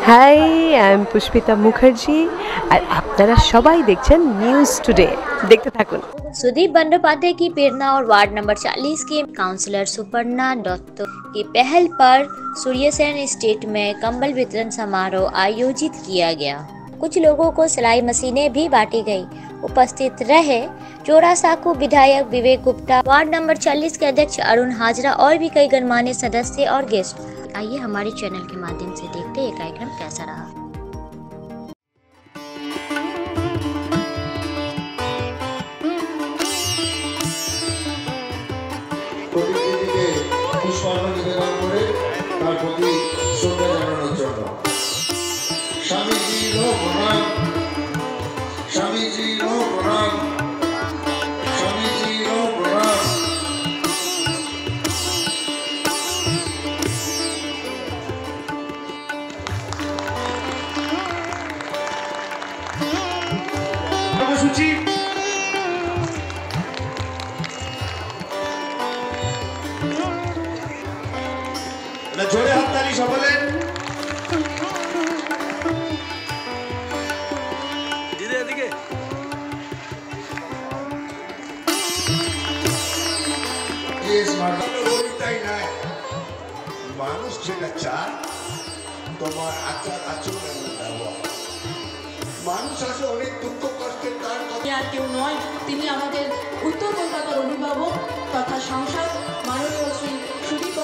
High, I am Pushpita Mukherjee আর আপনারা সবাই দেখছেন নিউজ টুডে। দেখতে থাকুন। सुदीप बंदोपाध्याय की प्रेरणा और वार्ड नंबर 40 के काउंसलर सुपर्णा दत्त की पहल पर सूर्यसेन स्टेट में कंबल वितरण समारोह आयोजित किया गया। कुछ लोगों को सिलाई मशीनें भी बांटी गई। उपस्थित रहे चौरासाकू विधायक विवेक गुप्ता, वार्ड नंबर 40 के अध्यक्ष अरुण हाजरा और भी कई गणमान्य सदस्य और गेस्ट। आइए हमारे चैनल के माध्यम से देखते हैं ये कार्यक्रम कैसा रहा। প্রতিনিধিকে পুষ্পার্ঘ নিবেদন করে তার প্রতি শ্রদ্ধা জানানোর জন্য স্বামীজিরও প্রণাম, স্বামীজিরও প্রণাম, স্বামীজিরও প্রণাম। কর্মসূচি জোরে হাততালি সকলে। মানুষ যেটা চায় তোমার আচার আচরণ দেওয়া, মানুষ আছে অনেক দুঃখ কষ্টের তার আর কেউ নয়, তিনি আমাদের উত্তর কলকাতার অভিভাবক তথা সাংসদ মাননীয় শ্রী সুদীপ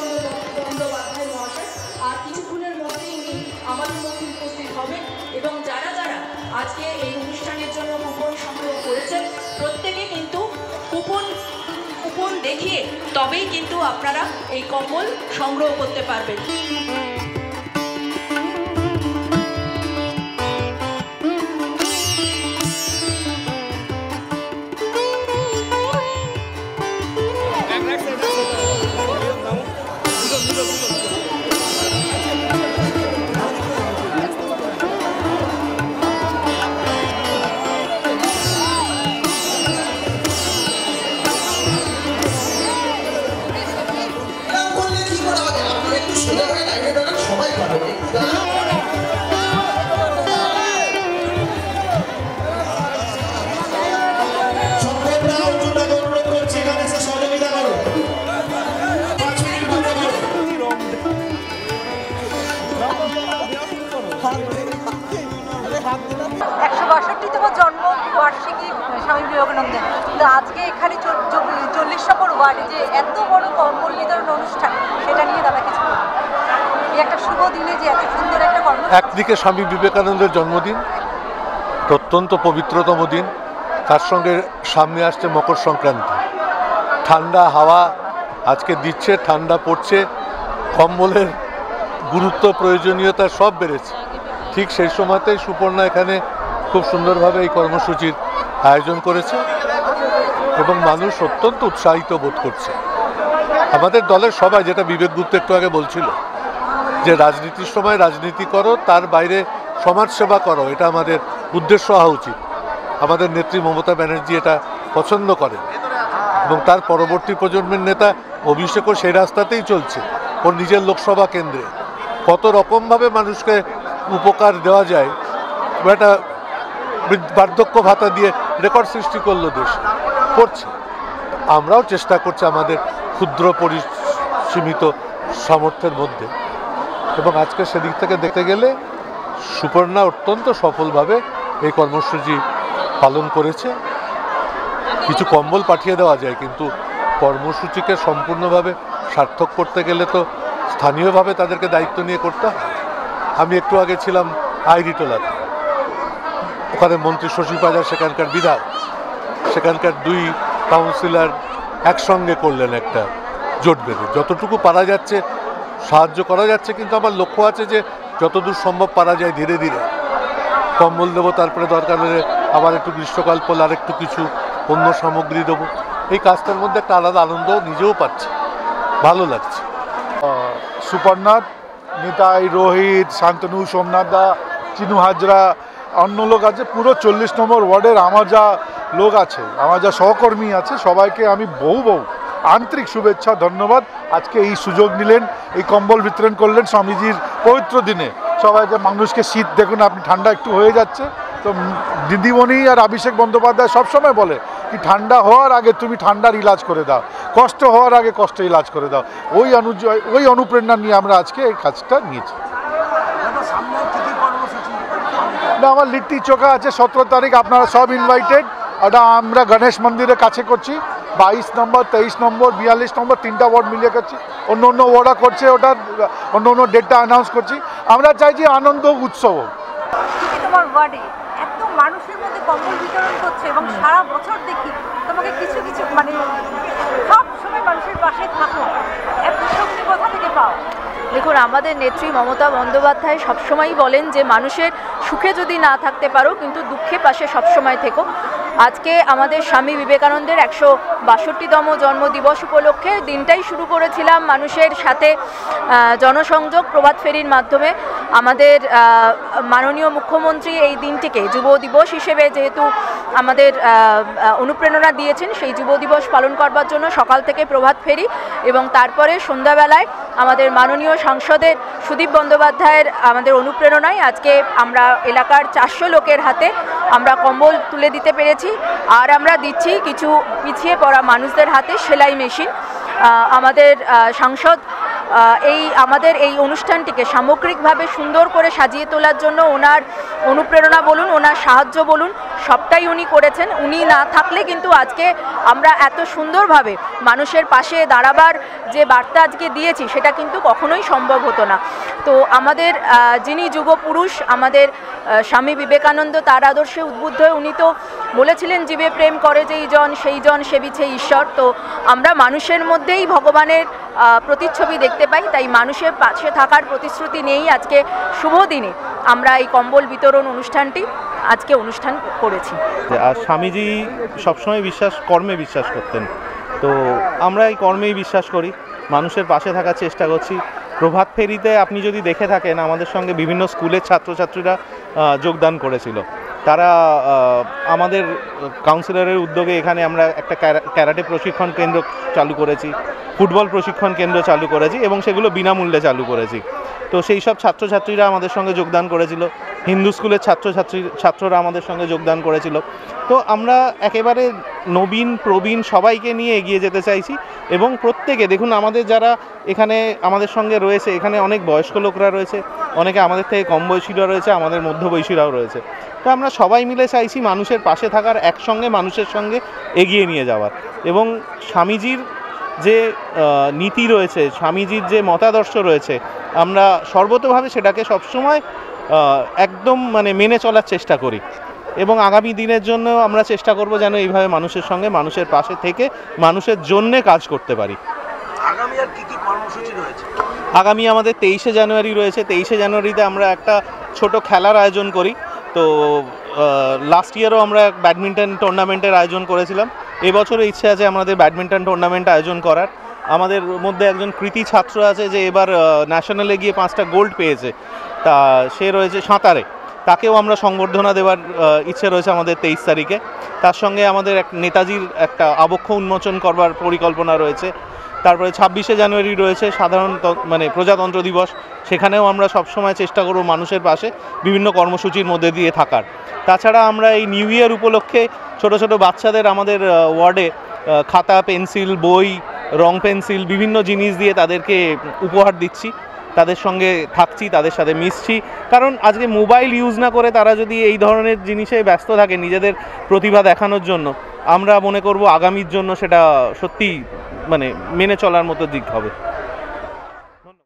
বন্দ্যোপাধ্যায় মহাশয়। আর কিছুক্ষণের মধ্যেই উনি আমাদের মধ্যে উপস্থিত হবেন এবং যারা যারা আজকে এই অনুষ্ঠানের জন্য কুপন সংগ্রহ করেছেন প্রত্যেকে কিন্তু কুপন দেখিয়ে তবেই কিন্তু আপনারা এই কম্বল সংগ্রহ করতে পারবেন। জন্মবার্ষিকী স্বামী বিবেকানন্দের, কিন্তু আজকে এখানে 40 নম্বর ওয়ার্ডে যে এত বড় কম্বল বিতরণ অনুষ্ঠান, সেটা নিয়ে দাদা কিছু এই একটা শুভ দিনে যে এত সুন্দর একটা কর্ম। একদিকে স্বামী বিবেকানন্দের জন্মদিন, অত্যন্ত পবিত্রতম দিন, তার সঙ্গে সামনে আসছে মকর সংক্রান্তি। ঠান্ডা হাওয়া আজকে দিচ্ছে, ঠান্ডা পড়ছে, কম্বলের গুরুত্ব প্রয়োজনীয়তা সব বেড়েছে। ঠিক সেই সময়তেই সুপর্ণা এখানে খুব সুন্দরভাবে এই কর্মসূচির আয়োজন করেছে এবং মানুষ অত্যন্ত উৎসাহিত বোধ করছে। আমাদের দলের সবাই, যেটা বিবেক গুপ্ত একটু আগে বলছিল, যে রাজনীতির সময় রাজনীতি করো, তার বাইরে সমাজসেবা করো, এটা আমাদের উদ্দেশ্য হওয়া উচিত। আমাদের নেত্রী মমতা ব্যানার্জি এটা পছন্দ করেন এবং তার পরবর্তী প্রজন্মের নেতা অভিষেকও সেই রাস্তাতেই চলছে। ওর নিজের লোকসভা কেন্দ্রে কত রকমভাবে মানুষকে উপকার দেওয়া যায়, একটা বার্ধক্য ভাতা দিয়ে রেকর্ড সৃষ্টি করলো, দেশ করছে। আমরাও চেষ্টা করছি আমাদের ক্ষুদ্র পরিসীমিত সামর্থ্যের মধ্যে, এবং আজকে সেদিক থেকে দেখতে গেলে সুপর্ণা অত্যন্ত সফলভাবে এই কর্মসূচি পালন করেছে। কিছু কম্বল পাঠিয়ে দেওয়া যায়, কিন্তু কর্মসূচিকে সম্পূর্ণভাবে সার্থক করতে গেলে তো স্থানীয়ভাবে তাদেরকে দায়িত্ব নিয়ে করতে হয়। আমি একটু আগে ছিলাম আইরিটোলাতে, ওখানে মন্ত্রী শশী পাজা সেখানকার বিধায়ক, সেখানকার 2 কাউন্সিলর একসঙ্গে করলেন একটা জোট বেঁধে। যতটুকু পারা যাচ্ছে সাহায্য করা যাচ্ছে, কিন্তু আমার লক্ষ্য আছে যে যতদূর সম্ভব পারা যায় ধীরে ধীরে কম্বল দেবো, তারপরে দরকার হলে আবার একটু গ্রীষ্মকাল পড়লে আর একটু কিছু অন্য সামগ্রী দেবো। এই কাজটার মধ্যে একটা আলাদা আনন্দ নিজেও পাচ্ছি, ভালো লাগছে। সুপর্ণাথ, নিতাই, রোহিত, শান্তনু, সোমনাথ দা, চিনু হাজরা, অন্য লোক আছে, পুরো 40 নম্বর ওয়ার্ডের আমার যা লোক আছে, আমার যা সহকর্মী আছে, সবাইকে আমি বহু আন্তরিক শুভেচ্ছা, ধন্যবাদ। আজকে এই সুযোগ নিলেন, এই কম্বল বিতরণ করলেন স্বামীজির পবিত্র পবিত্র দিনে সবাই যে মানুষকে শীত দেখুন আপনি ঠান্ডা একটু হয়ে যাচ্ছে, তো দিদিমণি আর অভিষেক বন্দ্যোপাধ্যায় সবসময় বলে কি ঠান্ডা হওয়ার আগে তুমি ঠান্ডার ইলাজ করে দাও, কষ্ট হওয়ার আগে কষ্ট ইলাজ করে দাও। ওই অনুপ্রেরণা নিয়ে আমরা আজকে এই কাজটা নিয়েছি। না, আমার লিট্টি চোখা আছে 17 তারিখ, আপনারা সব ইনভাইটেড। ওটা আমরা গণেশ মন্দিরের কাছে করছি, 22 নম্বর 23 নম্বর 42 নম্বর 3টা ওয়ার্ড মিলিয়ে করছি। অন্য অন্য ওয়ার্ডা করছে, ওটা অন্য অন্য ডেটটা অ্যানাউন্স করছি। আমরা চাইছি আনন্দ উৎসব। তোমার ওয়ার্ডে এত মানুষের মধ্যে কম্বল বিতরণ করছে এবং সারা বছর দেখি তোমাকে কিছু কিছু মানে সব সময় মানুষের পাশে থাকো, এত শক্তি কোথা থেকে পাও? দেখুন, আমাদের নেত্রী মমতা বন্দ্যোপাধ্যায় সবসময়ই বলেন যে মানুষের সুখে যদি না থাকতে পারো কিন্তু দুঃখে পাশে সবসময় থেকো। আজকে আমাদের স্বামী বিবেকানন্দের 162তম জন্মদিবস উপলক্ষে দিনটাই শুরু করেছিলাম মানুষের সাথে জনসংযোগ প্রভাত ফেরির মাধ্যমে। আমাদের মাননীয় মুখ্যমন্ত্রী এই দিনটিকে যুব দিবস হিসেবে যেহেতু আমাদের অনুপ্রেরণা দিয়েছেন, সেই যুব দিবস পালন করবার জন্য সকাল থেকে প্রভাত ফেরি এবং তারপরে সন্ধ্যাবেলায় আমাদের মাননীয় সাংসদের সুদীপ বন্দ্যোপাধ্যায়ের আমাদের অনুপ্রেরণায় আজকে আমরা এলাকার 400 লোকের হাতে আমরা কম্বল তুলে দিতে পেরেছি। আর আমরা দিচ্ছি কিছু পিছিয়ে পড়া মানুষদের হাতে সেলাই মেশিন। আমাদের সাংসদ আমাদের এই অনুষ্ঠানটিকে সামগ্রিকভাবে সুন্দর করে সাজিয়ে তোলার জন্য ওনার অনুপ্রেরণা বলুন, ওনার সাহায্য বলুন, সবটাই উনি করেছেন। উনি না থাকলে কিন্তু আজকে আমরা এত সুন্দরভাবে মানুষের পাশে দাঁড়াবার যে বার্তা আজকে দিয়েছি সেটা কিন্তু কখনোই সম্ভব হতো না। তো আমাদের যিনি যুগপুরুষ, আমাদের স্বামী বিবেকানন্দ, তার আদর্শে উদ্বুদ্ধ হয়ে উনি তো বলেছিলেন জীবে প্রেম করে যেই জন সেই জন সেবিছে ঈশ্বর। তো আমরা মানুষের মধ্যেই ভগবানের প্রতিচ্ছবি দেখতে পাই, তাই মানুষের পাশে থাকার প্রতিশ্রুতি নিয়েই আজকে শুভ দিনে আমরা এই কম্বল বিতরণ অনুষ্ঠানটি আজকে অনুষ্ঠান করেছি। আর স্বামীজি সবসময় কর্মে বিশ্বাস করতেন, তো আমরা এই কর্মেই বিশ্বাস করি, মানুষের পাশে থাকার চেষ্টা করছি। প্রভাত ফেরিতে আপনি যদি দেখে থাকেন আমাদের সঙ্গে বিভিন্ন স্কুলের ছাত্রছাত্রীরা যোগদান করেছিল। তারা আমাদের কাউন্সিলরের উদ্যোগে এখানে আমরা একটা ক্যারাটে প্রশিক্ষণ কেন্দ্র চালু করেছি, ফুটবল প্রশিক্ষণ কেন্দ্র চালু করেছি এবং সেগুলো বিনামূল্যে চালু করেছি। তো সেই সব ছাত্রছাত্রীরা আমাদের সঙ্গে যোগদান করেছিল, হিন্দু স্কুলের ছাত্ররা আমাদের সঙ্গে যোগদান করেছিল। তো আমরা একেবারে নবীন প্রবীণ সবাইকে নিয়ে এগিয়ে যেতে চাইছি এবং প্রত্যেকে দেখুন আমাদের যারা এখানে আমাদের সঙ্গে রয়েছে, এখানে অনেক বয়স্ক লোকরা রয়েছে, অনেকে আমাদের থেকে কম বয়সীরা রয়েছে, আমাদের মধ্যবয়সীরাও রয়েছে। তো আমরা সবাই মিলে চাইছি মানুষের পাশে থাকার, একসঙ্গে মানুষের সঙ্গে এগিয়ে নিয়ে যাওয়ার এবং স্বামীজির যে নীতি রয়েছে, স্বামীজির যে মতাদর্শ রয়েছে, আমরা সর্বতোভাবে সেটাকে সবসময় একদম মেনে চলার চেষ্টা করি এবং আগামী দিনের জন্য আমরা চেষ্টা করব যেন এইভাবে মানুষের সঙ্গে মানুষের পাশে থেকে মানুষের জন্যে কাজ করতে পারি। আগামী আর কি কর্মসূচি রয়েছে? আগামী আমাদের 23শে জানুয়ারি রয়েছে। 23শে জানুয়ারিতে আমরা একটা ছোট খেলার আয়োজন করি। তো লাস্ট ইয়ারও আমরা ব্যাডমিন্টন টুর্নামেন্টের আয়োজন করেছিলাম, এবছরও ইচ্ছে আছে আমাদের ব্যাডমিন্টন টুর্নামেন্ট আয়োজন করার। আমাদের মধ্যে একজন কৃতি ছাত্র আছে যে এবার ন্যাশনালে গিয়ে 5টা গোল্ড পেয়েছে, তা সে রয়েছে সাঁতারে, তাকেও আমরা সংবর্ধনা দেওয়ার ইচ্ছে রয়েছে আমাদের 23 তারিখে। তার সঙ্গে আমাদের নেতাজির একটা আবক্ষ উন্মোচন করবার পরিকল্পনা রয়েছে। তারপরে 26শে জানুয়ারি রয়েছে সাধারণ প্রজাতন্ত্র দিবস, সেখানেও আমরা সবসময় চেষ্টা করব মানুষের পাশে বিভিন্ন কর্মসূচির মধ্যে দিয়ে থাকার। তাছাড়া আমরা এই নিউ ইয়ার উপলক্ষে ছোট ছোট বাচ্চাদের আমাদের ওয়ার্ডে খাতা, পেন্সিল, বই, রং পেন্সিল বিভিন্ন জিনিস দিয়ে তাদেরকে উপহার দিচ্ছি, তাদের সঙ্গে থাকছি, তাদের সাথে মিশছি। কারণ আজকে মোবাইল ইউজ না করে তারা যদি এই ধরনের জিনিসে ব্যস্ত থাকে নিজেদের প্রতিভা দেখানোর জন্য, আমরা মনে করব আগামীর জন্য সেটা সত্যি মেনে চলার মতো দিক হবে।